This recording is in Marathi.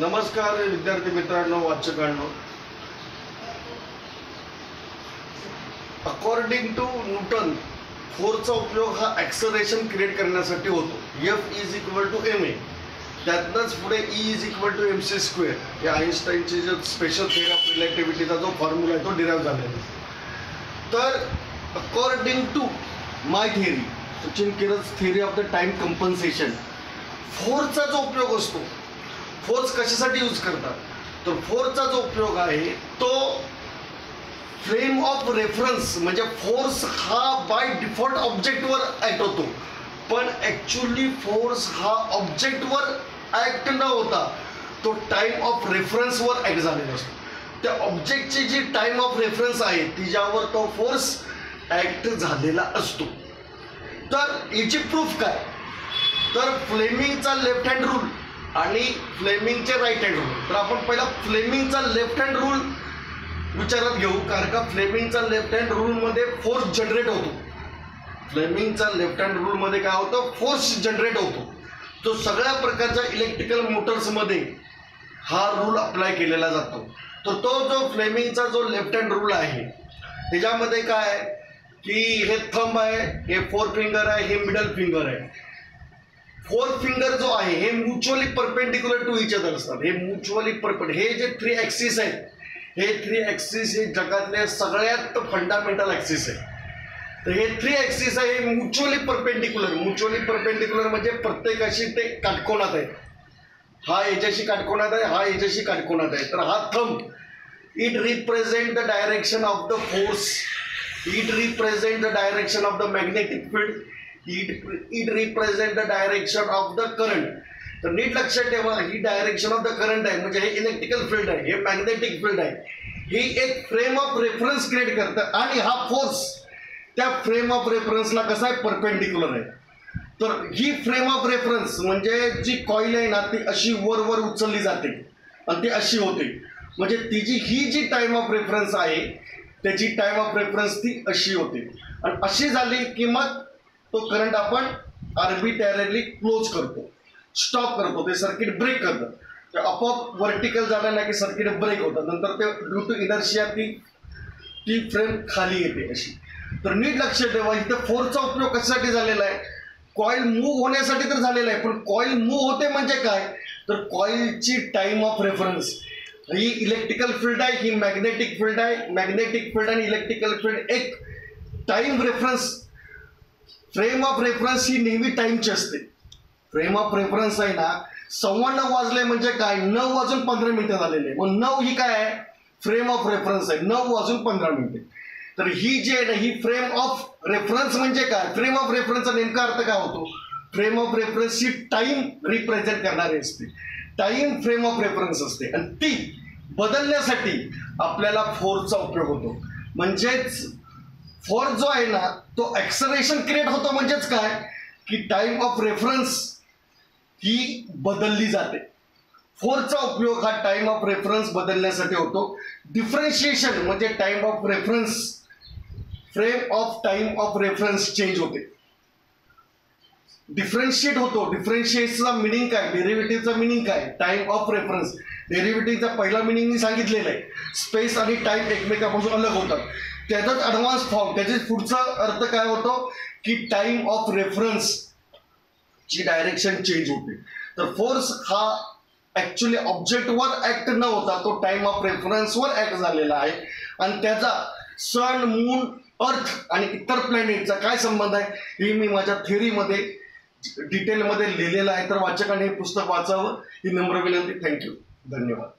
नमस्कार विद्यार्थी मित्रांनो, वाचकांनो. अकॉर्डिंग टू न्यूटन फोर्सचा उपयोग हा ॲक्सलरेशन क्रिएट करण्यासाठी होतो. F = ma. त्यातनंच पुढे E = mc². हे आइन्स्टाईनची जो स्पेशल थिअरी ऑफ रिलेटिव्हिटीचा जो फॉर्म्युला आहे तो डिराईव्ह झालेला आहे. तर according to my theory, Sachin किरज theory of the time compensation, फोर्सचा जो उपयोग असतो, फोर्स कशासाठी यूज करतात, तर फोर्सचा जो उपयोग आहे तो फ्रेम ऑफ रेफरन्स, म्हणजे फोर्स हा बाय डिफॉल्ट ऑब्जेक्टवर ॲक्ट होतो, पण ॲक्च्युली फोर्स हा ऑब्जेक्टवर ॲक्ट न होता तो टाइम ऑफ रेफरन्सवर ॲक्ट झालेला असतो. त्या ऑब्जेक्टची जी टाइम ऑफ रेफरन्स आहे तिच्यावर तो फोर्स ॲक्ट झालेला असतो. तर याची प्रूफ काय, तर फ्लेमिंगचा लेफ्ट हँड रूल आणि फ्लेमिंगचे राईट हँड रूल. तर आपण पहिला फ्लेमिंगचा लेफ्ट हँड रूल विचारात घेऊ, कारण का फ्लेमिंगचा लेफ्ट हँड रूलमध्ये फोर्स जनरेट होतो. फ्लेमिंगचा लेफ्ट हँड रूलमध्ये काय होतं, फोर्स जनरेट होतो. तो सगळ्या प्रकारच्या इलेक्ट्रिकल मोटर्समध्ये हा रूल अप्लाय केलेला जातो. तर तो जो फ्लेमिंगचा जो लेफ्ट हँड रूल आहे त्याच्यामध्ये काय आहे की हे थंब आहे, हे फोर फिंगर आहे, हे मिडल फिंगर आहे. फोर फिंगर जो आहे हे mutually perpendicular to each other असतात. हे म्युच्युअली हे जे 3 ॲक्सिस आहेत, हे 3 ॲक्सिस हे जगातले सगळ्यात फंडामेंटल ॲक्सिस आहे. तर हे 3 ॲक्सिस आहे हे म्युच्युअली परपेंडिक्युलर म्हणजे प्रत्येकाशी ते काटकोनात आहे. हा याच्याशी काटकोनात आहे, हा याच्याशी काटकोनात आहे. तर हा thumb it represent the direction of the force, it represent the direction of the magnetic field, it represent the direction of the current. तर नीट लक्षात ठेवा, ही डायरेक्शन ऑफ द करंट आहे, म्हणजे हे इलेक्ट्रिकल फील्ड आहे, हे मॅग्नेटिक फील्ड आहे. ही एक फ्रेम ऑफ रेफरन्स क्रिएट करतं आणि हा फोर्स त्या फ्रेम ऑफ रेफरन्सला कसा आहे, परपेंडिक्युलर आहे. तर ही फ्रेम ऑफ रेफरन्स म्हणजे जी कॉईल आहे ना ती अशी वर उचलली जाते आणि ती अशी होते, म्हणजे तिची ही जी टाइम ऑफ रेफरन्स आहे त्याची टाइम ऑफ रेफरन्स ती अशी होते. आणि अशी झाली की मग तो करंट आपण आर्बिट्ररीली क्लोज करतो, स्टॉप करतो, ते सर्किट ब्रेक करतं. तर आपोआप व्हर्टिकल झालं ना की सर्किट ब्रेक होतं, नंतर ते ड्यू टू इनर्शिया ती फ्रेम खाली येते अशी. तर नीट लक्षात ठेवा, इथं फोर्सचा उपयोग कशासाठी झालेला आहे, कॉईल मूव्ह होण्यासाठी तर झालेला आहे, पण कॉईल मूव्ह होते म्हणजे काय, तर कॉईलची टाइम ऑफ रेफरन्स ही इलेक्ट्रिकल फील्ड आहे, ही मॅग्नेटिक फील्ड आहे. मॅग्नेटिक फील्ड आणि इलेक्ट्रिकल फील्ड एक time reference, frame of reference ही नेहमी टाइमची असते. फ्रेम ऑफ रेफरन्स आहे ना, 9:15 वाजले म्हणजे काय, 9:15 झालेले, मग 9 ही काय आहे, फ्रेम ऑफ रेफरन्स आहे, 9:15. तर ही जी आहे ना ही फ्रेम ऑफ रेफरन्स म्हणजे काय, फ्रेम ऑफ रेफरन्सचा नेमका अर्थ काय होतो, frame of reference he time represent करणारी असते, टाइम फ्रेम ऑफ रेफरन्स असते. आणि ती बदलण्यासाठी आपल्याला फोर्सचा उपयोग होतो. म्हणजेच फोर्स जो आहे ना तो ॲक्सलरेशन क्रिएट होतो, म्हणजेच काय की टाइम ऑफ रेफरन्स ही बदलली जाते. फोर्सचा उपयोग हा टाइम ऑफ रेफरन्स बदलण्यासाठी होतो. डिफरन्शिएशन म्हणजे time of reference, frame of time of reference change होते, डिफरन्शिएट होतो. डिफरन्शिएटचा मिनिंग काय, डेरिव्हेटिव्हचा मिनिंग काय, टाइम ऑफ रेफरन्स. डेरिव्हेटिव्हचा पहिला मिनिंग मी सांगितलेला आहे, स्पेस आणि टाइम एकमेकापासून अलग होतात. त्याचाच ॲडव्हान्स फॉर्म, त्याचे पुढचा अर्थ काय होतो की टाइम ऑफ रेफरन्स ची डायरेक्शन चेंज होते. तर फोर्स हा ॲक्च्युली ऑब्जेक्टवर ॲक्ट न होता तो टाइम ऑफ रेफरन्सवर ॲक्ट झालेला आहे. आणि त्याचा सन, मून, अर्थ आणि इतर प्लॅनेटचा काय संबंध आहे हे मी माझ्या थिअरीमध्ये डिटेलमध्ये लिहिलेलं आहे. तर वाचकांनी हे पुस्तक वाचावं ही नम्र विनंती. थँक्यू, धन्यवाद.